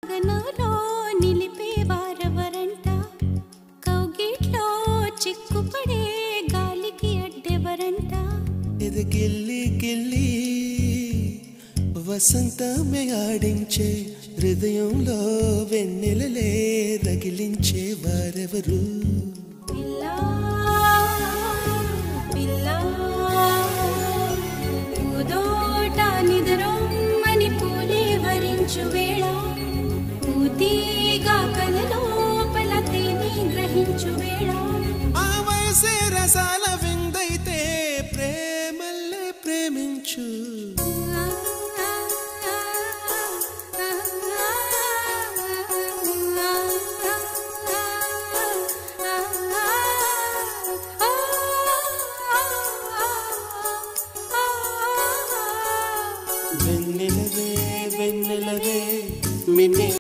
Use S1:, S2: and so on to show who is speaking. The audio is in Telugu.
S1: గగనంలో నిలిపేవారెవరంట కౌగిట్లో చిక్కుపడే గాలికి అడ్డెవరంట
S2: ఎదగిల్లి గిల్లి వసంతమే ఆడించే హృదయంలో వెన్నెలలే రగిలించే వారెవరు
S1: పిల్లా పిల్లా పూదోట నిద్రొమ్మని పూలే వరించు వేళ పూతీగా కలలోపల తేని గ్రహించు వేళ